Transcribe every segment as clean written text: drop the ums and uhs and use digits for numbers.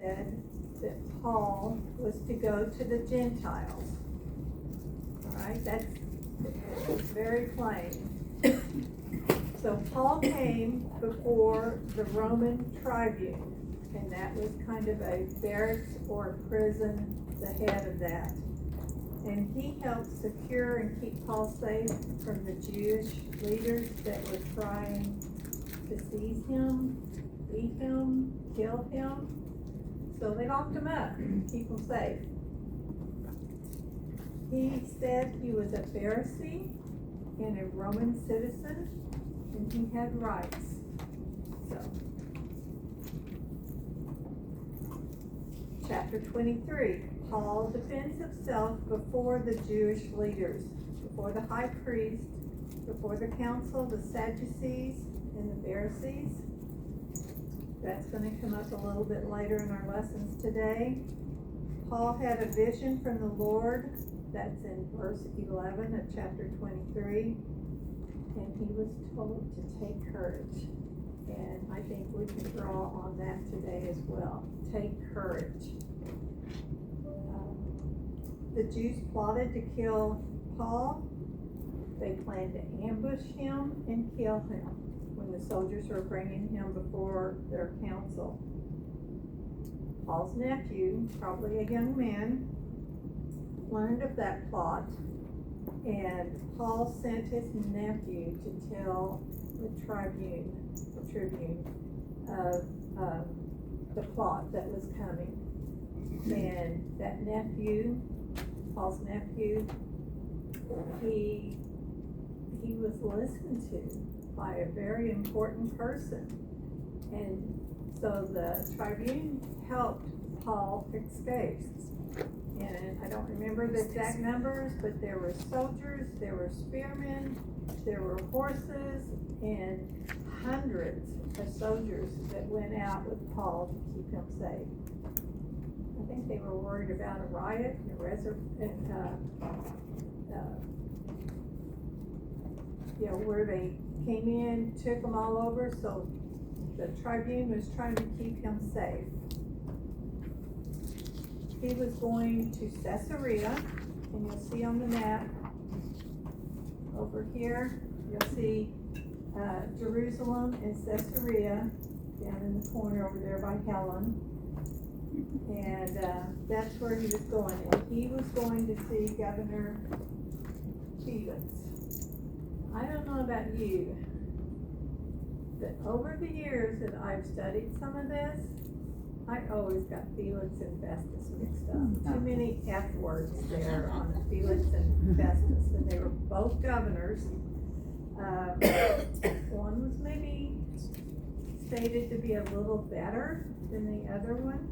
said that Paul was to go to the Gentiles. Alright, that's very plain. So Paul came before the Roman tribune, and that was kind of a barracks or a prison, the head of that. And he helped secure and keep Paul safe from the Jewish leaders that were trying to seize him, beat him, kill him. So they locked him up, keep him safe. He said he was a Pharisee and a Roman citizen, and he had rights. So, chapter 23, Paul defends himself before the Jewish leaders, before the high priest, before the council, the Sadducees, and the Pharisees. That's going to come up a little bit later in our lessons today. Paul had a vision from the Lord. That's in verse 11 of chapter 23. And he was told to take courage. And I think we can draw on that today as well. Take courage. The Jews plotted to kill Paul. They planned to ambush him and kill him when the soldiers were bringing him before their council. Paul's nephew, probably a young man, learned of that plot, and Paul sent his nephew to tell the tribune of the plot that was coming. And that nephew, Paul's nephew, he was listened to by a very important person. And so the tribune helped Paul escape. And I don't remember the exact numbers, but there were soldiers, there were spearmen, there were horses, and hundreds of soldiers that went out with Paul to keep him safe. I think they were worried about a riot and where they came in, took them all over, so the tribune was trying to keep him safe. He was going to Caesarea, and you'll see on the map over here, you'll see Jerusalem and Caesarea down in the corner over there by Helen. And that's where he was going. And he was going to see Governor Felix. I don't know about you, but over the years that I've studied some of this, I always got Felix and Festus mixed up. Too many F words there on Felix and Festus, and they were both governors. One was maybe stated to be a little better than the other one.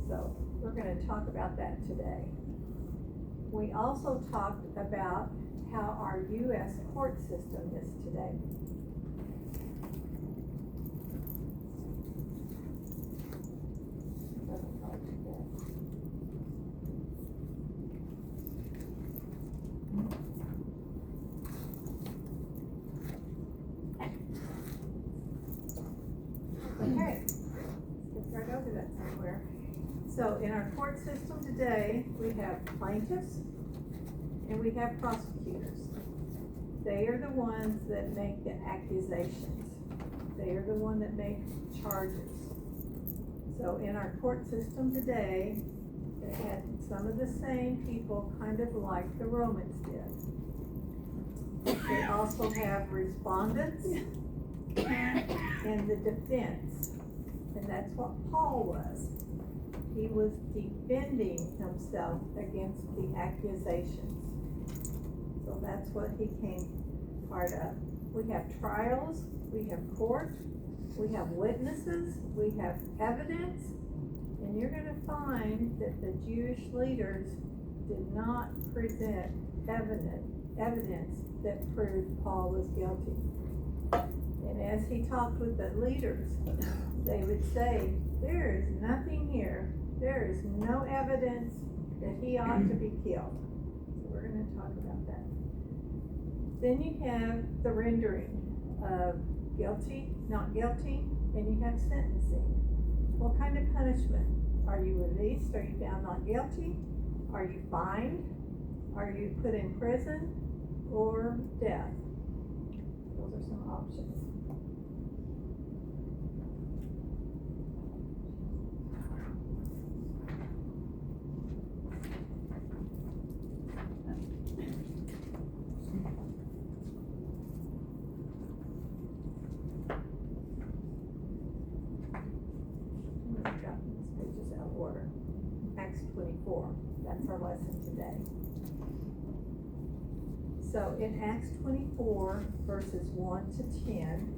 So we're going to talk about that today. We also talked about how our U.S. court system is today. Okay, let's get right over that somewhere. So in our court system today, we have plaintiffs and we have prosecutors. They are the ones that make the accusations. They are the ones that make charges. So in our court system today, they had some of the same people, kind of like the Romans did. They also have respondents and the defense. And that's what Paul was. He was defending himself against the accusations. So that's what he came part of. We have trials, we have court, we have witnesses, we have evidence, and you're going to find that the Jewish leaders did not present evidence that proved Paul was guilty. And as he talked with the leaders, they would say, there is nothing here. There is no evidence that he ought to be killed. So we're going to talk about that. Then you have the rendering of guilty, not guilty, and you have sentencing. punishment. Are you released? Are you found not guilty? Are you fined? Are you put in prison? Or death? Those are some options. I've gotten these pages out of order. Acts 24, that's our lesson today. So in Acts 24, verses 1 to 10,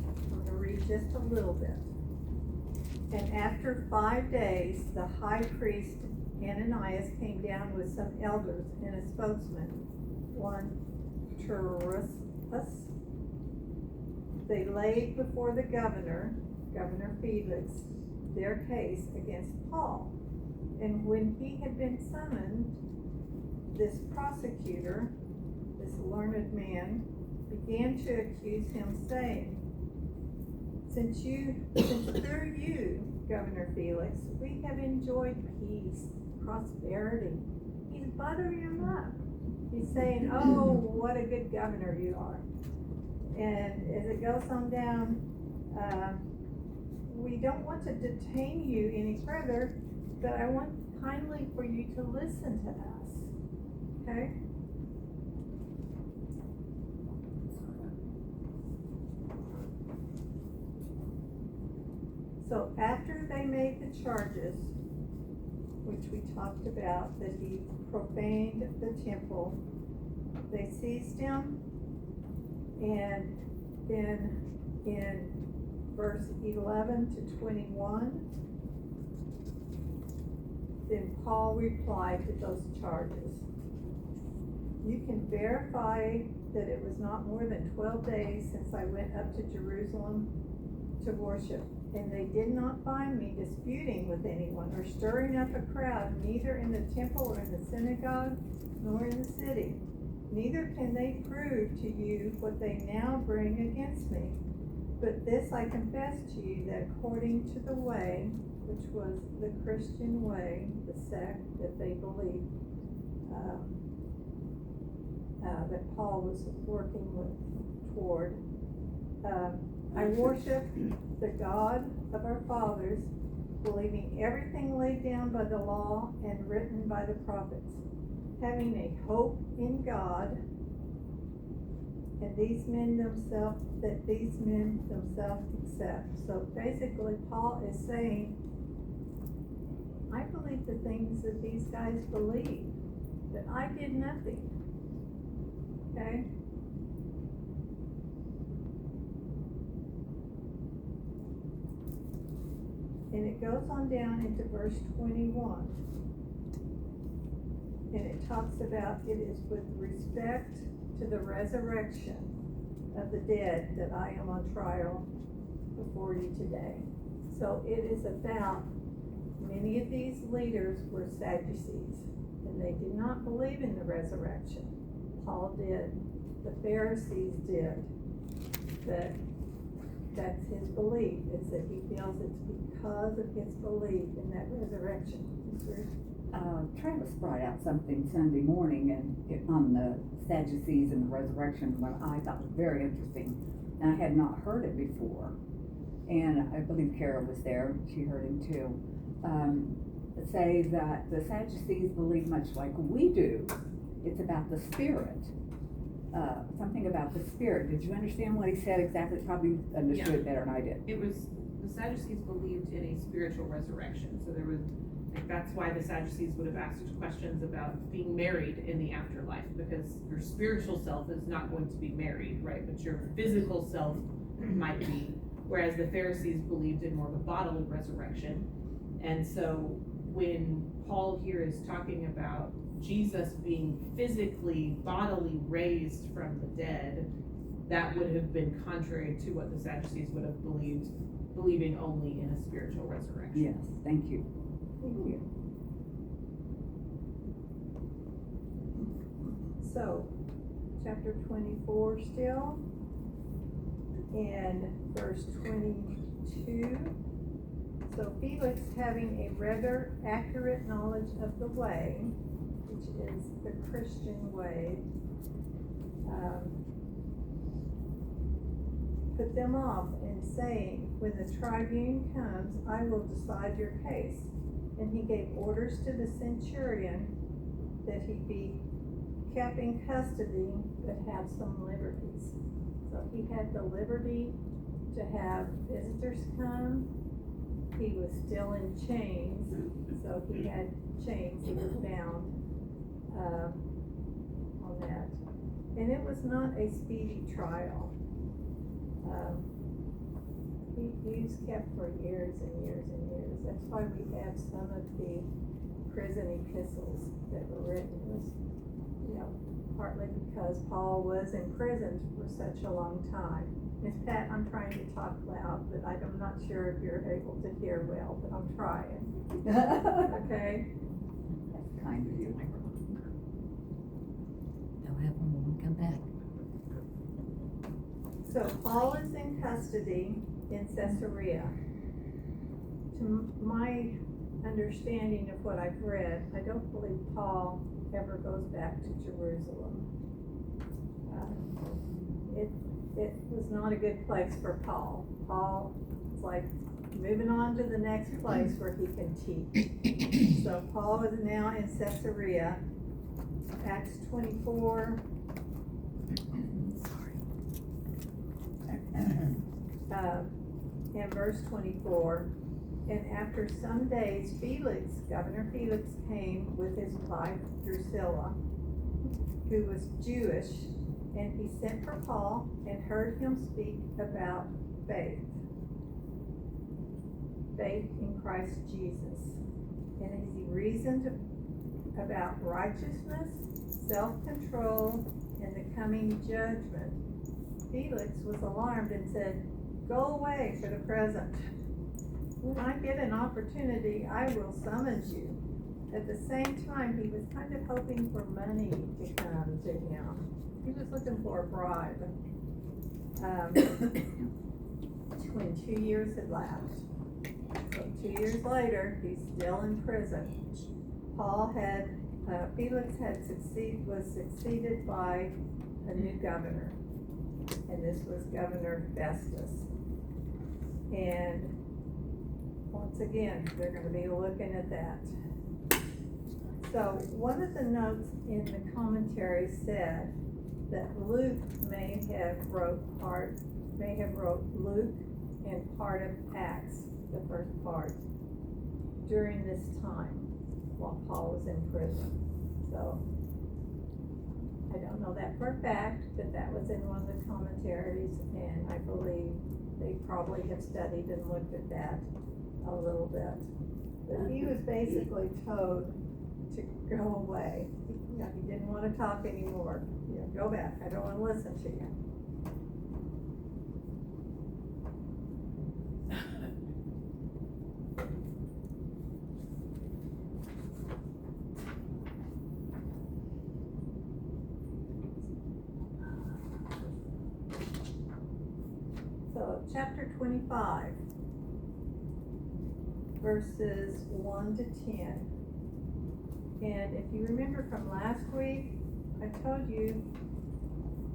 I'm gonna read just a little bit. And after 5 days, the high priest Ananias came down with some elders and a spokesman, one Tertullus. They laid before the governor, Governor Felix, their case against Paul. And when he had been summoned, this prosecutor, this learned man, began to accuse him, saying, Since through you, Governor Felix, we have enjoyed peace, prosperity. He's buttering him up. He's saying, oh, what a good governor you are. And as it goes on down, we don't want to detain you any further, but I want kindly for you to listen to us. Okay? So after they made the charges, which we talked about, that he profaned the temple, they seized him, and then in verse 11 to 21, then Paul replied to those charges. You can verify that it was not more than 12 days since I went up to Jerusalem to worship, and they did not find me disputing with anyone or stirring up a crowd, neither in the temple or in the synagogue, nor in the city. Neither can they prove to you what they now bring against me. But this I confess to you, that according to the way, which was the Christian way, the sect that they believed, that Paul was working toward, I worship the God of our fathers, believing everything laid down by the law and written by the prophets, having a hope in God, and these men themselves accept. So basically, Paul is saying, I believe the things that these guys believe, that I did nothing. Okay? And it goes on down into verse 21. And it talks about, it is with respect to the resurrection of the dead that I am on trial before you today. So it is about, many of these leaders were Sadducees, and they did not believe in the resurrection. Paul did. The Pharisees did. That's his belief, is that he feels it's because of his belief in that resurrection. Travis brought out something Sunday morning on the Sadducees and the resurrection, what I thought was very interesting, and I had not heard it before. And I believe Carol was there; she heard him too. Say that the Sadducees believe much like we do. It's about the spirit. Something about the spirit. Did you understand what he said exactly? Probably understood it better than I did. It was, the Sadducees believed in a spiritual resurrection, so there was, that's why the Sadducees would have asked questions about being married in the afterlife, because your spiritual self is not going to be married, right? But your physical self might be, whereas the Pharisees believed in more of a bodily resurrection. And so when Paul here is talking about Jesus being physically, bodily raised from the dead, that would have been contrary to what the Sadducees would have believed, believing only in a spiritual resurrection. Yes, thank you. Thank you. So, chapter 24 still, and verse 22. So Felix, having a rather accurate knowledge of the way, which is the Christian way, put them off and saying, when the tribune comes, I will decide your case. And he gave orders to the centurion that he be kept in custody, but have some liberties. So he had the liberty to have visitors come. He was still in chains, so he had chains, he was bound, on that. And it was not a speedy trial. He was kept for years and years and years. That's why we have some of the prison epistles that were written, was, partly because Paul was imprisoned for such a long time. Miss Pat, I'm trying to talk loud, but I'm not sure if you're able to hear well, but I'm trying. Okay? That's kind of you. They'll have them when we come back. So Paul is in custody in Caesarea. To my understanding of what I've read, I don't believe Paul ever goes back to Jerusalem. It was not a good place for Paul. Paul is like moving on to the next place where he can teach. So Paul is now in Caesarea. Acts 24. And verse 24, and after some days, Governor Felix came with his wife Drusilla, who was Jewish, and he sent for Paul and heard him speak about faith in Christ Jesus. And as he reasoned about righteousness, self-control, and the coming judgment, Felix was alarmed and said, "Go away for the present. When I get an opportunity, I will summons you." At the same time, he was kind of hoping for money to come to him. He was looking for a bribe. When 2 years had lapsed. So 2 years later, he's still in prison. Felix was succeeded by a new governor. And this was Governor Festus. And once again, they're gonna be looking at that. So one of the notes in the commentary said that Luke may have wrote Luke and part of Acts, the first part, during this time while Paul was in prison. So I don't know that for a fact, but that was in one of the commentaries, and I believe they probably have studied and looked at that a little bit. But he was basically told to go away. He didn't want to talk anymore. Go back. I don't want to listen to you. So, chapter 25, verses 1 to 10. And if you remember from last week, I told you,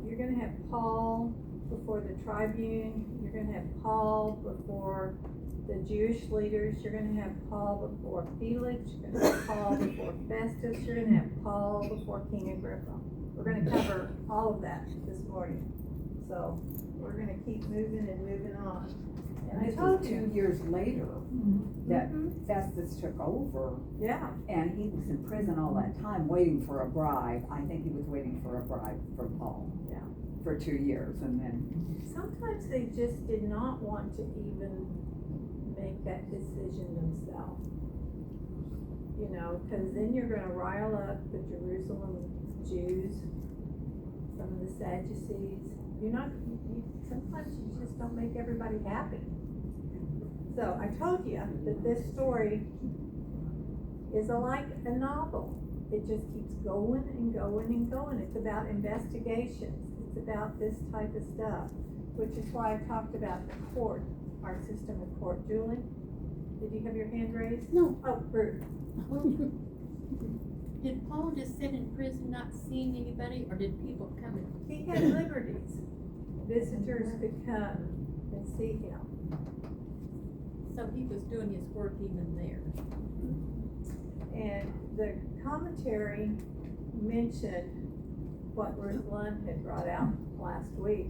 you're going to have Paul before the tribune, you're going to have Paul before the Jewish leaders, you're going to have Paul before Felix, you're going to have Paul before Festus, you're going to have Paul before King Agrippa. We're going to cover all of that this morning. So we're going to keep moving and moving on. And I This told was you. 2 years later that Mhm. Festus took over, Yeah. and he was in prison all that time waiting for a bribe. I think he was waiting for a bribe from Paul. Yeah. For 2 years, and then, Sometimes they just did not want to even make that decision themselves. Because then you're gonna rile up the Jerusalem Jews, some of the Sadducees. Sometimes you just don't make everybody happy. So I told you that this story is like a novel. It just keeps going and going and going. It's about investigations. It's about this type of stuff, which is why I talked about the court, our system of court. Julie, did you have your hand raised? No. Oh, Ruth. Well, did Paul just sit in prison not seeing anybody, or did people come in? He had liberties. Visitors could come and see him. So he was doing his work even there. And the commentary mentioned what Ruth Lund had brought out last week.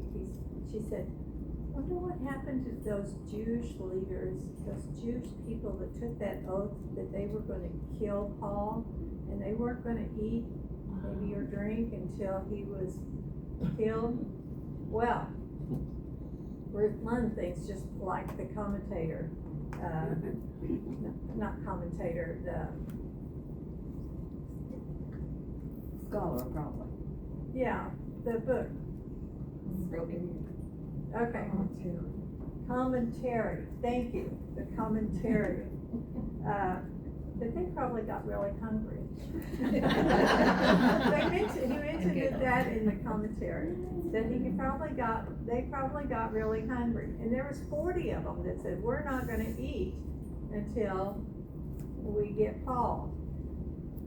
She said, wonder what happened to those Jewish leaders, those Jewish people that took that oath that they were gonna kill Paul, and they weren't gonna eat maybe or drink until he was killed. Well, Ruth Lund thinks just like the commentator, not commentator, the Scholar, probably. yeah, the book. Okay. Commentary, thank you, the commentary. But they probably got really hungry. He mentioned that in the commentary, that they probably got really hungry. And there was 40 of them that said, we're not gonna eat until we get Paul.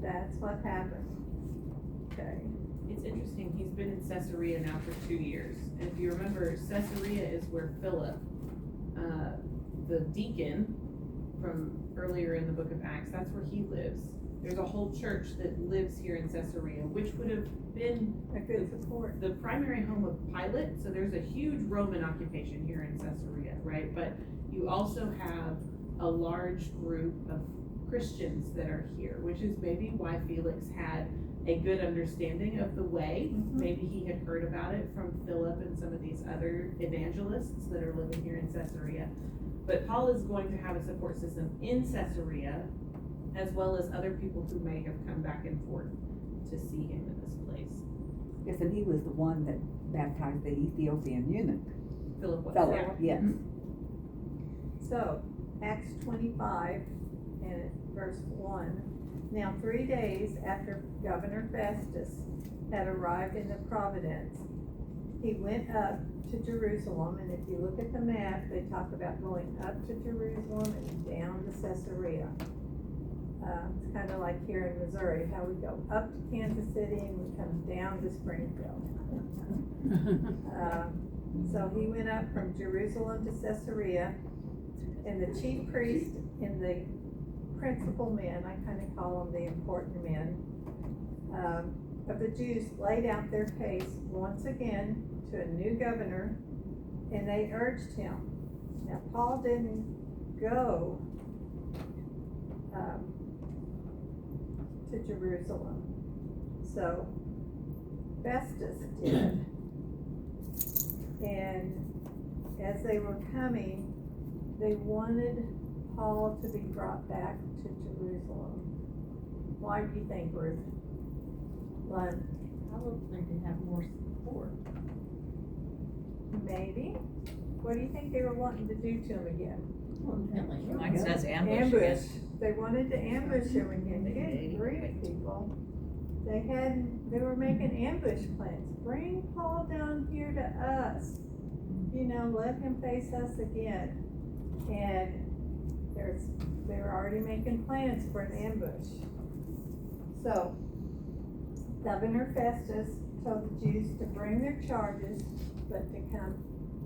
That's what happened. Okay. It's interesting, he's been in Caesarea now for 2 years, and if you remember, Caesarea is where Philip, the deacon from earlier in the book of Acts, that's where he lives. There's a whole church that lives here in Caesarea, which would have been A good support. the primary home of Pilate, so there's a huge Roman occupation here in Caesarea, right? But you also have a large group of Christians that are here, which is maybe why Felix had a good understanding of the way. Maybe he had heard about it from Philip and some of these other evangelists that are living here in Caesarea. But Paul is going to have a support system in Caesarea, as well as other people who may have come back and forth to see him in this place. Yes, and he was the one that baptized the Ethiopian eunuch. Philip was, Philip, yeah. yes. So, Acts 25 and verse 1. Now 3 days after Governor Festus had arrived in the province, he went up to Jerusalem, and if you look at the map, they talk about going up to Jerusalem and down to Caesarea. It's kind of like here in Missouri, how we go up to Kansas City and we come down to Springfield. So he went up from Jerusalem to Caesarea, and the chief priest and the principal men, I kind of call them the important men, of the Jews laid out their case once again to a new governor, and they urged him. Now, Paul didn't go to Jerusalem, so Festus did. And as they were coming, they wanted Paul to be brought back to Jerusalem. Why do you think, Ruth? Lund? Probably to have more support. Maybe. What do you think they were wanting to do to him again? Like it says ambush, I guess. They wanted to ambush him again. They didn't agree with people. They were making ambush plans. Bring Paul down here to us. You know, let him face us again. And they were already making plans for an ambush. So, Governor Festus told the Jews to bring their charges, but to come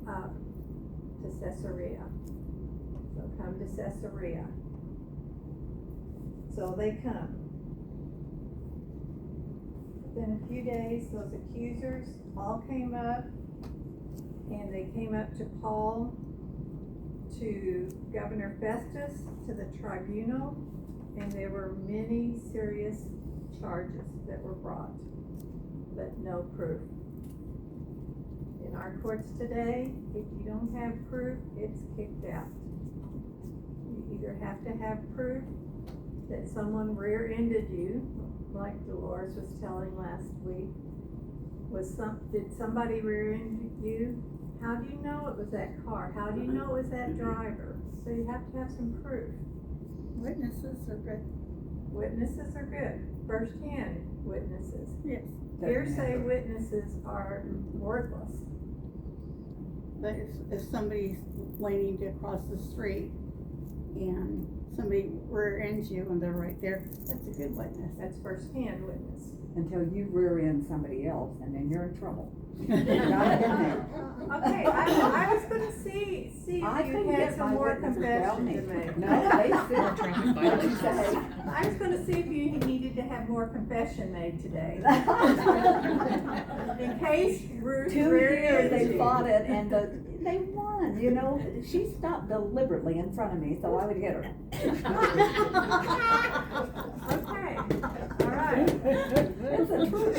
up to Caesarea. So come to Caesarea. So they come. Within a few days, those accusers all came up, and they came up to Paul, to Governor Festus, to the tribunal, and there were many serious charges that were brought, but no proof. In our courts today, if you don't have proof, it's kicked out. You either have to have proof that someone rear-ended you, like Dolores was telling last week. Did somebody rear-end you? How do you know it was that car? How do you know it was that driver? So you have to have some proof. Witnesses are good. Witnesses are good, first-hand witnesses. Yes. Hearsay witnesses are worthless. But if somebody's waiting to cross the street and somebody rear-ends you and they're right there, that's a good witness. That's firsthand witness. Until you rear end somebody else, and then you're in trouble. Okay, I was gonna see I if you couldn't had get some my more witnesses to help confession me. to make. No, they said. Traffic violations. I was gonna see if you needed to have more confession made today. In case Ruth 2 years they rear-ends you. fought it, and they won, you know, she stopped deliberately in front of me, so I would hit her. Okay, all right. It's the truth.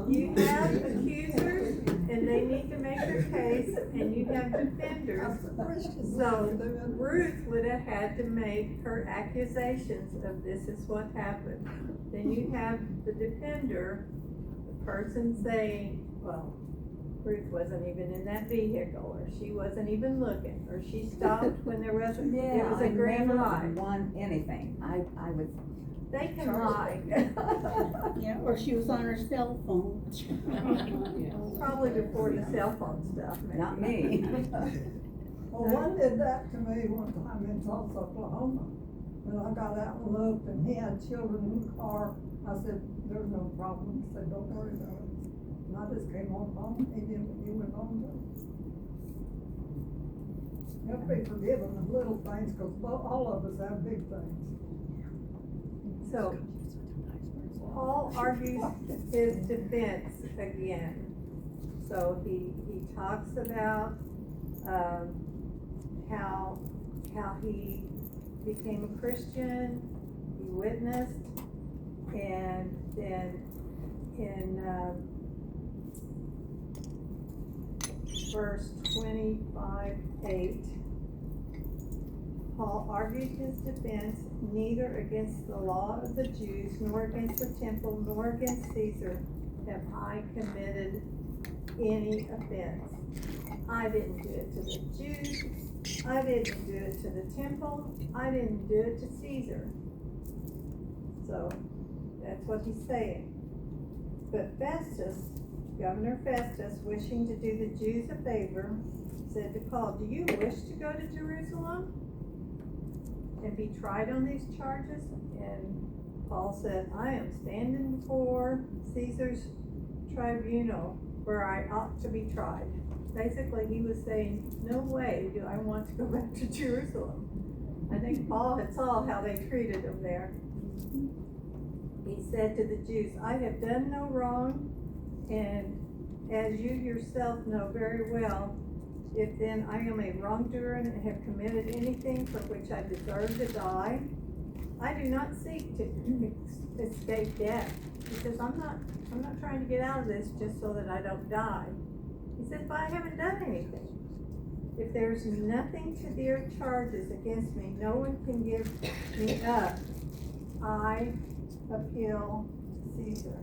You have accusers, and they need to make their case, and you have defenders. So Ruth would have had to make her accusations of this is what happened. Then you have the defender, the person saying, well, Ruth wasn't even in that vehicle, or she wasn't even looking, or she stopped when there wasn't, it Yeah, was I a green never light. won anything, I was They can lie, charged. Yeah, or she was on her cell phone. probably before the cell phone stuff, maybe. Not me. Well, one did that to me one time in Tulsa, Oklahoma. When I got out and looked and he had children in the car, I said, there's no problem. He said, don't worry about it. And I just came on home, he did what he went on to. You have to be forgiven of little things, cause all of us have big things. So, Paul argues his defense again. So he talks about, how he became a Christian, he witnessed, and then in, verse 25:8, Paul argued his defense neither against the law of the Jews, nor against the temple, nor against Caesar have I committed any offense. I didn't do it to the Jews, I didn't do it to the temple, I didn't do it to Caesar. So, that's what he's saying. But Festus, Governor Festus, wishing to do the Jews a favor, said to Paul, do you wish to go to Jerusalem and be tried on these charges? And Paul said, I am standing before Caesar's tribunal where I ought to be tried. Basically, he was saying, no way do I want to go back to Jerusalem. I think Paul had saw how they treated him there. He said to the Jews, I have done no wrong, and as you yourself know very well, if then I am a wrongdoer and have committed anything for which I deserve to die, I do not seek to escape death. He says, I'm not trying to get out of this just so that I don't die. He says, but I haven't done anything. If there's nothing to their charges against me, no one can give me up. I appeal to Caesar.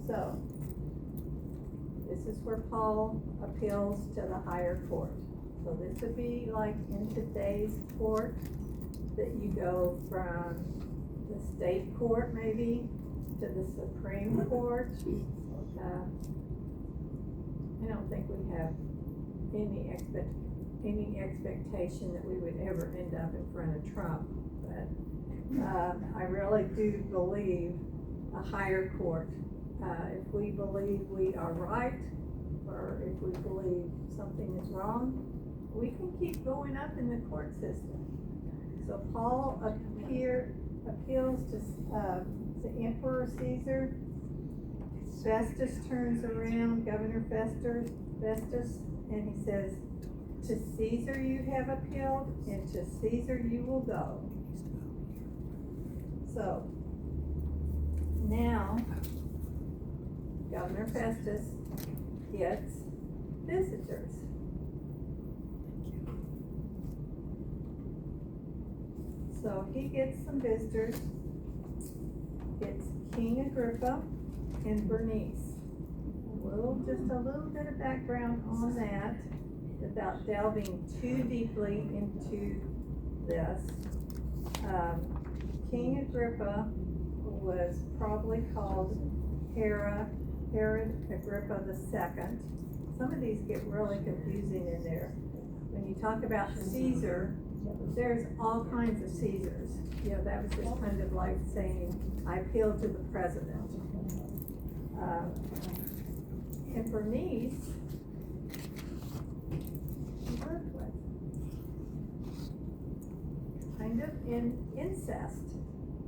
So, this is where Paul appeals to the higher court. So this would be like in today's court, that you go from the state court maybe to the Supreme Court. I don't think we have any expectation that we would ever end up in front of Trump, but I really do believe a higher court. If we believe we are right, or if we believe something is wrong, we can keep going up in the court system. So Paul appeals to the Emperor Caesar. Festus turns around, Governor Festus, and he says, to Caesar you have appealed, and to Caesar you will go. So, now, Governor Festus gets visitors. So he gets some visitors. It's King Agrippa and Bernice. Just a little bit of background on that without delving too deeply into this. King Agrippa was probably called Herod Agrippa II. Some of these get really confusing in there. When talk about Caesar, there's all kinds of Caesars. You know, that was just kind of like saying, I appeal to the president. And Bernice, she worked with, kind of in incest,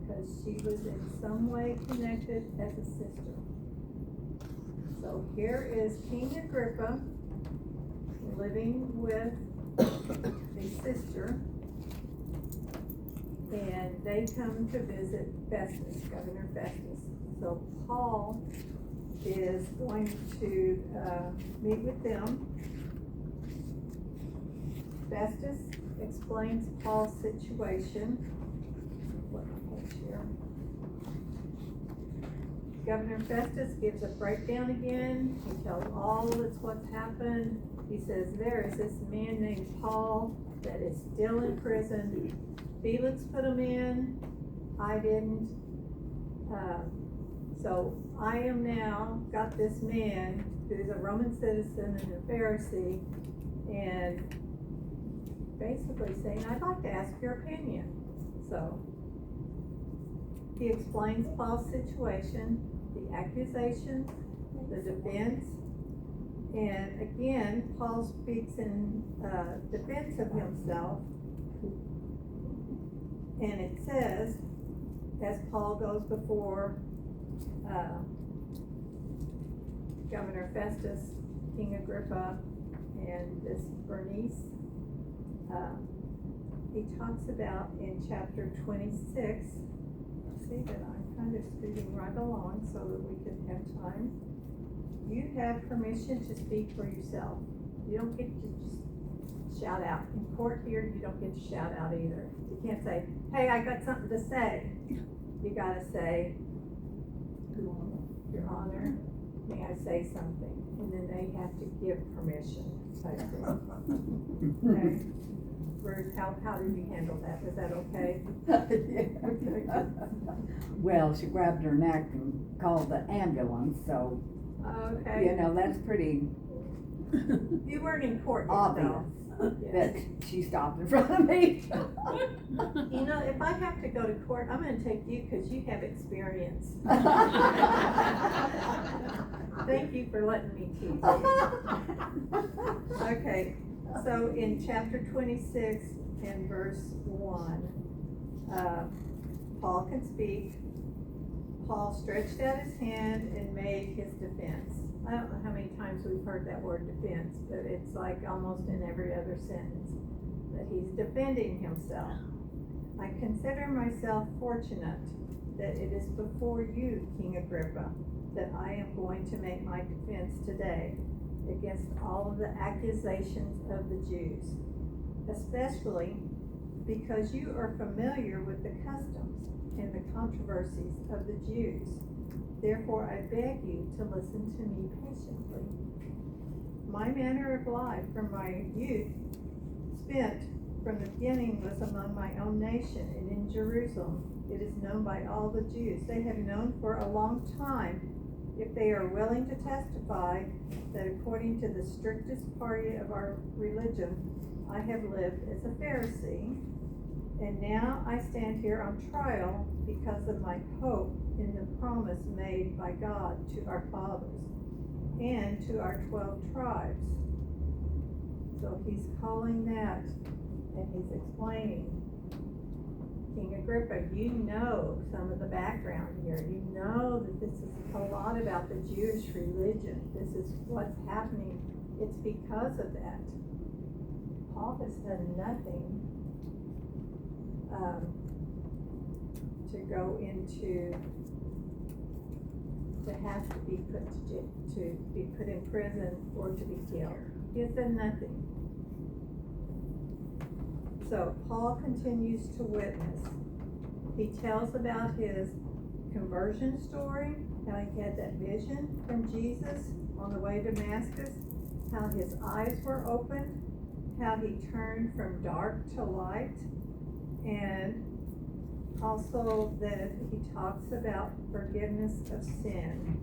because she was in some way connected as a sister. So here is King Agrippa living with a sister, and they come to visit Festus, Governor Festus. So Paul is going to meet with them. Festus explains Paul's situation. What page here? Governor Festus gives a breakdown again. He tells all that's what's happened. He says there is this man named Paul that is still in prison. Felix put him in. I didn't. So I am now got this man who's a Roman citizen and a Pharisee, and basically saying, I'd like to ask your opinion. So he explains Paul's situation, the accusations, the defense, and again, Paul speaks in defense of himself. And it says, as Paul goes before Governor Festus, King Agrippa, and this Bernice, he talks about in chapter 26, see that I'm kind of speeding right along so that we can have time. You have permission to speak for yourself. You don't get to just shout out. In court here, you don't get to shout out either. You can't say, hey, I got something to say. You gotta say, Your Honor, may I say something? And then they have to give permission. Type thing. Okay? Bruce, how did you handle that? Was that okay? Well, she grabbed her neck and called the ambulance, so, Okay. you know, that's pretty You weren't in court yet, obvious though. that she stopped in front of me. You know, if I have to go to court, I'm gonna take you because you have experience. Thank you for letting me teach you. Okay, so in chapter 26 and verse 1, Paul can speak. Paul stretched out his hand and made his defense. I don't know how many times we've heard that word defense, but it's like almost in every other sentence that he's defending himself. I consider myself fortunate that it is before you, King Agrippa, that I am going to make my defense today against all of the accusations of the Jews, especially because you are familiar with the customs and the controversies of the Jews. Therefore, I beg you to listen to me patiently. My manner of life from my youth spent from the beginning was among my own nation and in Jerusalem. It is known by all the Jews. They have known for a long time, if they are willing to testify, that according to the strictest party of our religion, I have lived as a Pharisee. And now I stand here on trial because of my hope in the promise made by God to our fathers and to our 12 tribes. So he's calling that, and he's explaining, King Agrippa, you know some of the background here. You know that this is a lot about the Jewish religion. This is what's happening. It's because of that. Paul has done nothing to go into, to have to be put to be put in prison or to be killed. He has done nothing. So Paul continues to witness. He tells about his conversion story, how he had that vision from Jesus on the way to Damascus, how his eyes were opened, how he turned from dark to light, and also that he talks about forgiveness of sin.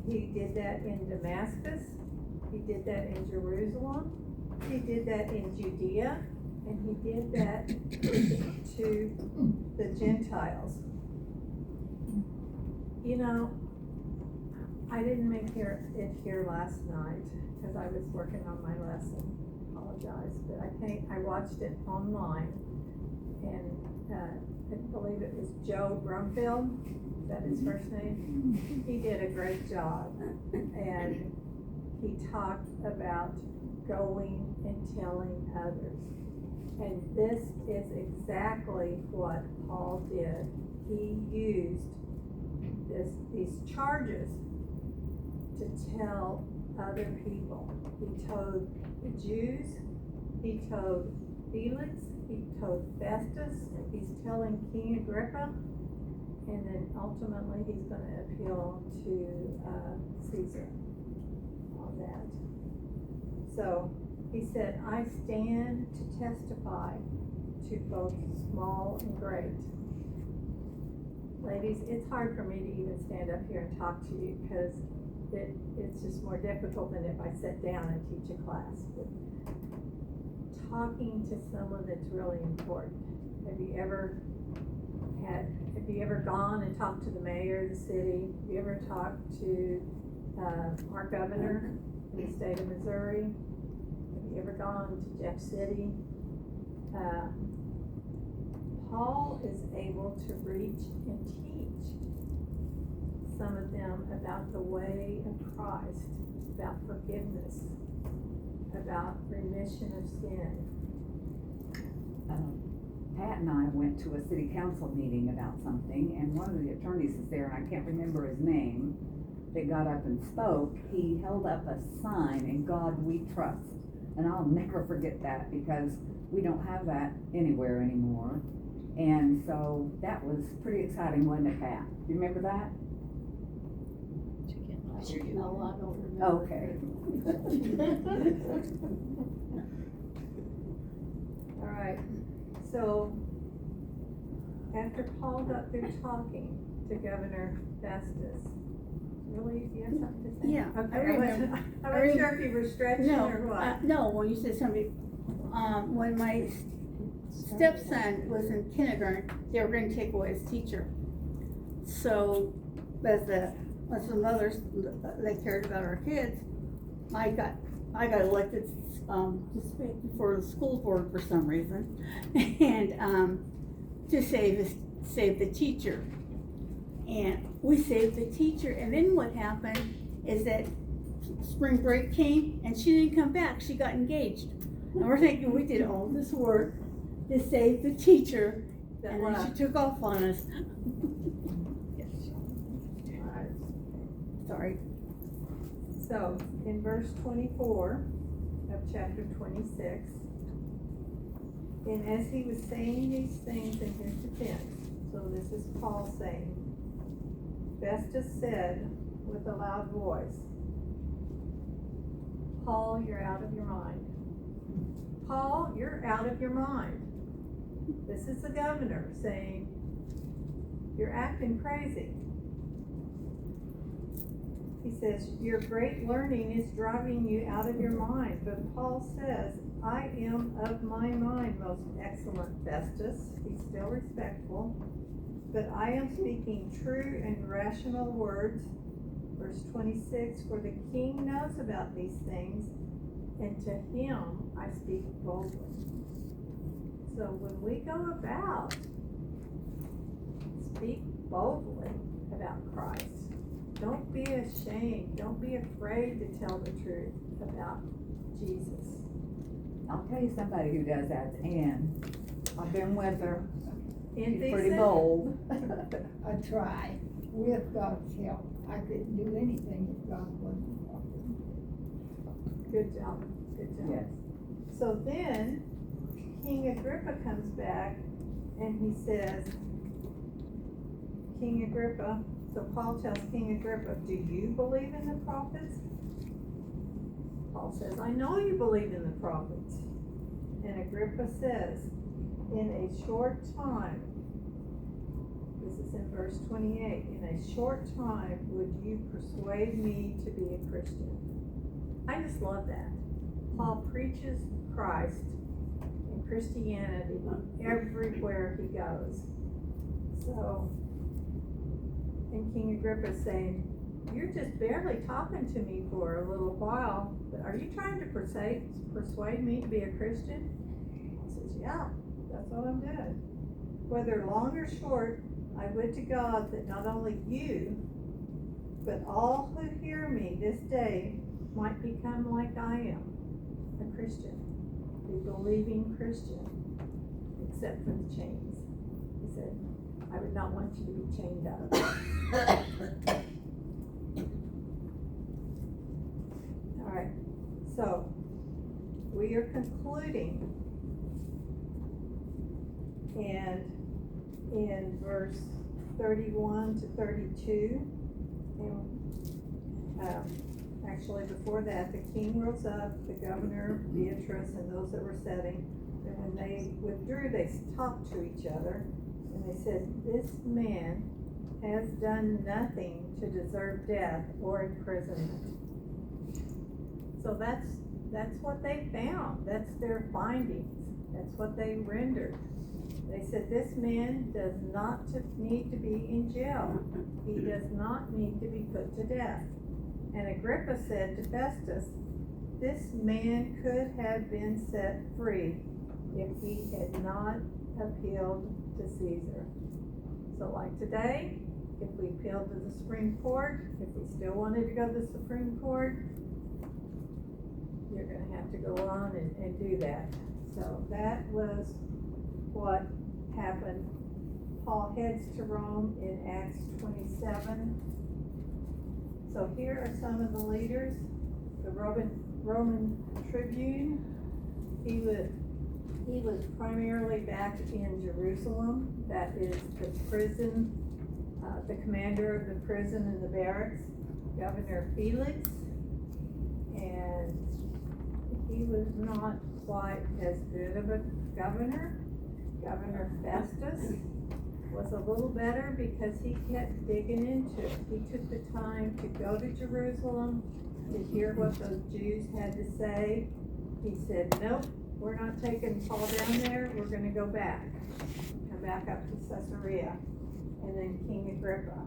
He did that in Damascus, he did that in Jerusalem, He did that in Judea, and he did that to the Gentiles. You know, I didn't make it here last night, cause I was working on my lesson, apologize, but I watched it online, and, I believe it was Joe Brumfield, is that his first name? He did a great job, and he talked about going and telling others. And this is exactly what Paul did. He used these charges to tell other people. He told the Jews, he told Felix, he told Festus, he's telling King Agrippa, and then ultimately he's gonna appeal to Caesar on that. So he said, I stand to testify to both small and great. Ladies, it's hard for me to even stand up here and talk to you, because it's just more difficult than if I sit down and teach a class. But talking to someone that's really important. Have you ever gone and talked to the mayor of the city? Have you ever talked to our governor in the state of Missouri? Have you ever gone to Jeff City? Paul is able to reach and teach some of them about the way of Christ, about forgiveness, about remission of sin. Pat and I went to a city council meeting about something, and one of the attorneys is there, and I can't remember his name, that got up and spoke. He held up a sign, "In God We Trust," and I'll never forget that, because we don't have that anywhere anymore. And so that was pretty exciting, wasn't it, Pat? Do you remember that? No, I don't remember. Okay. All right, so after Paul got through talking to Governor Festus, really, do you have something to say? Yeah, Okay, I remember. I wasn't sure if you were stretching No, or what. no, when you said something, when my stepson was in kindergarten, they were gonna take away his teacher. So, as the mothers, they cared about our kids, I got elected, to speak before the school board for some reason, and, to save the teacher. And we saved the teacher, and then what happened is that spring break came, and she didn't come back, she got engaged. And we're thinking we did all this work to save the teacher, That and then was- she took off on us. All right. Sorry. So, in verse 24 of chapter 26, and as he was saying these things in his defense, so this is Paul saying, Festus said with a loud voice, Paul, you're out of your mind. Paul, you're out of your mind. This is the governor saying, you're acting crazy. He says, your great learning is driving you out of your mind. But Paul says, I am of my mind, most excellent Festus. He's still respectful. But I am speaking true and rational words. Verse 26, for the king knows about these things, and to him I speak boldly. So when we go about, speak boldly about Christ. Don't be ashamed. Don't be afraid to tell the truth about Jesus. I'll tell you somebody who does that, Ann. I've been with her. In She's pretty bold. I try, with God's help. I couldn't do anything if God wasn't helping. Good job, good job. Yes. So then, King Agrippa comes back and he says, King Agrippa, so Paul tells King Agrippa, do you believe in the prophets? Paul says, I know you believe in the prophets. And Agrippa says, in a short time, this is in verse 28, in a short time would you persuade me to be a Christian? I just love that. Paul preaches Christ and Christianity everywhere he goes. So, and King Agrippa's saying, you're just barely talking to me for a little while, but are you trying to persuade me to be a Christian? He says, yeah, that's what I'm doing. Whether long or short, I would to God that not only you, but all who hear me this day might become like I am, a Christian, a believing Christian, except for the chains. He said, I would not want you to be chained up. All right, so we are concluding, and in verse 31 to 32, and actually before that, the king rose up, the governor, Beatrice, and those that were sitting, and when they withdrew, they talked to each other, and they said, this man has done nothing to deserve death or imprisonment. So that's what they found, that's their findings, that's what they rendered. They said, this man does not need to be in jail. He does not need to be put to death. And Agrippa said to Festus, this man could have been set free if he had not appealed to Caesar. So like today, if we appealed to the Supreme Court, if we still wanted to go to the Supreme Court, you're gonna have to go on and do that. So that was what happened. Paul heads to Rome in Acts 27. So here are some of the leaders. The Roman tribune, he was primarily back in Jerusalem. That is the prison, the commander of the prison and the barracks, Governor Felix, and he was not quite as good of a governor. Governor Festus was a little better because he kept digging into it. He took the time to go to Jerusalem to hear what those Jews had to say. He said, nope, we're not taking Paul down there, we're gonna go back. Come back up to Caesarea. And then King Agrippa.